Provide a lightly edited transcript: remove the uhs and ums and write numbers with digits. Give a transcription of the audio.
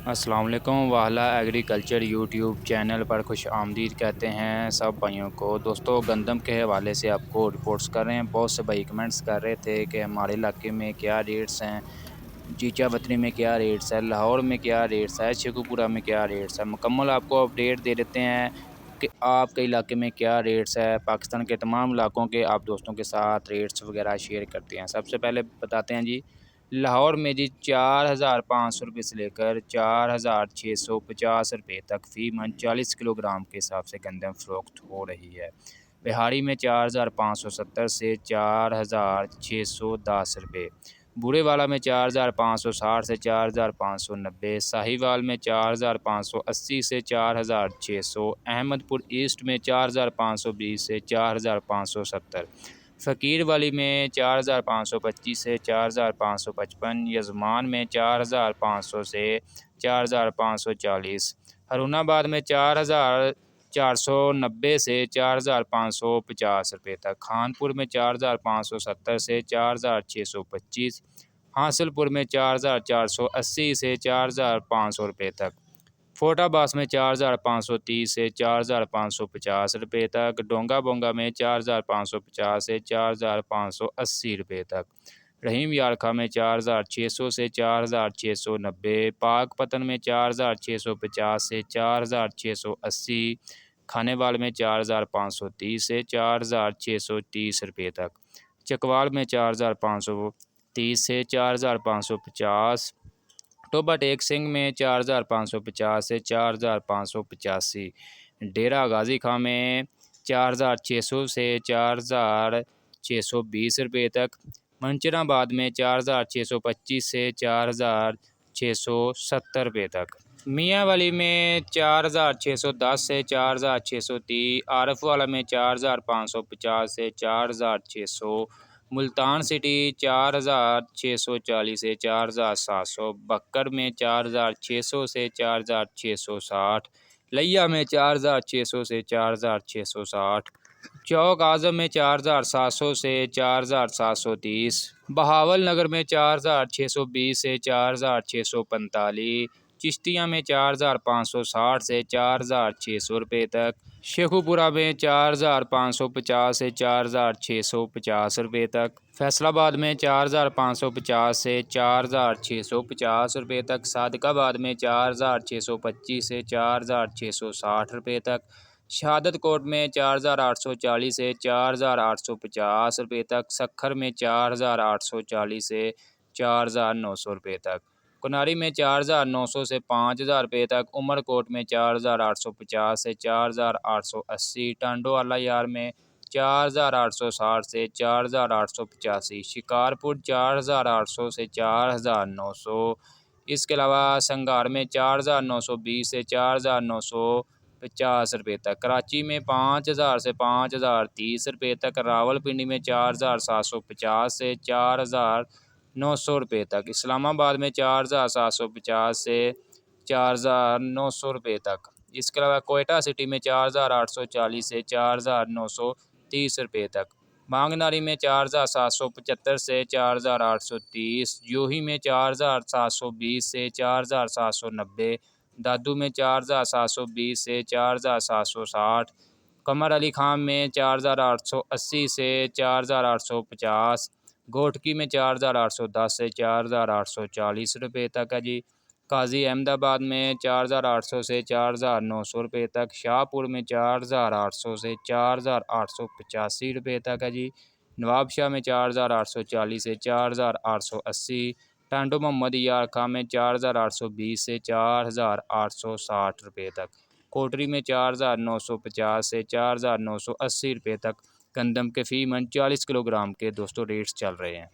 अस्सलाम वालेकुम। वाहला agriculture YouTube channel पर खुश आमदीद कहते हैं सब भाइयों को। दोस्तों, गंदम के हवाले से आपको रिपोर्ट्स कर रहे हैं। बहुत से भाई कमेंट्स कर रहे थे कि हमारे इलाके में क्या रेट्स हैं, चीचा बतरी में क्या रेट्स है, लाहौर में क्या रेट्स है, शेखुपुरा में क्या रेट्स है। मुकम्मल आपको अपडेट दे देते हैं कि आपके इलाके में क्या रेट्स है। पाकिस्तान के तमाम इलाकों के आप दोस्तों के साथ रेट्स वगैरह शेयर करते हैं। सबसे पहले बताते हैं जी, लाहौर में जी 4,500 रुपये से लेकर 4,650 रुपये तक फ़ी मन 40 किलोग्राम के हिसाब से गंदम फ़रोख्त हो रही है। बिहारी में 4,570 से 4,610 रुपये, बूढ़ेवाला में 4,560 से 4,590, साहिवाल में 4,580 से 4,600, अहमदपुर ईस्ट में 4,520 से 4,570, फ़कीर वाली में 4,525 से 4,555, यजमान में 4,500 से 4,540, हरुणाबाद में 4,490 से 4,550 रुपये तक, खानपुर में 4,570 से 4,625, हासिलपुर में 4,480 से 4,500 रुपये तक, फोटाबास में 4,530 से 4,550 रुपये तक, डोंगा बोंगा में 4,550 से 4,580 रुपये तक, रहीम यारखा में 4,600 से 4,690, पाकपतन में 4,650 से 4,680, खानेवाल में 4,530 से 4,630 रुपये तक, चकवाल में 4,530 से 4,550, टोबा टेक सिंह में 4,550 से 4,585, डेरा गाजी खां में 4,600 से 4,620 रुपये तक, मंचराबाद में 4,625 से 4,670 रुपये तक, मियाँ वाली में 4,610 से 4,630, आरफ वाला में 4,550 से 4,600, मुल्तान सिटी 4,640 से 4,700, बक्कर में 4,600 से 4,660, लिया में 4,600 से 4,660, चौक आज़म में 4,700 से 4,730, बहावल नगर में 4,620 से 4,645, चिश्तिया में 4,560 से 4,600 रुपये तक, शेखुपुरा में 4,550 से 4,650 रुपये तक, फैसलाबाद में 4,550 से 4,650 रुपये तक, सादिकाबाद में 4,625 से 4,660 रुपये तक, शहादत कोट में 4,840 से 4,850 रुपये तक, सखर में 4,840 से 4,900 रुपये तक, कोनारी में 4,900 से 5,000 रुपये तक, उमरकोट में 4,850 से 4,880, टांडो आला यार में 4,860 से 4,885, शिकारपुर 4,800 से 4,900, इसके अलावा संगार में 4,920 से 4,950 रुपये तक, कराची में 5,000 से 5,030 रुपये तक, रावलपिंडी में 4,750 से 4,900 रुपये तक, इस्लामाबाद में 4,750 से 4,900 रुपये तक, इसके अलावा कोयटा सिटी में 4,840 से 4,930 रुपये तक, मांगनारी में 4,775 से 4,830, जूही में 4,720 से 4,790, दादू में 4,720 से 4,760, कमर अली खान में 4,880 से 4,850, घोटकी में 4,810 से 4,840 रुपये तक है जी, काजी अहमदाबाद में 4,800 से 4,900 रुपये तक, शाहपुर में 4,800 से 4,885 रुपये तक है जी, नवाबशाह में 4,840 से 4,880, टांडो मोहम्मद यार खां में 4,820 से 4,860 रुपये तक, कोटरी में 4,950 से 4,980 रुपये तक गंदम के फ़ी मन 40 किलोग्राम के दोस्तों रेट्स चल रहे हैं।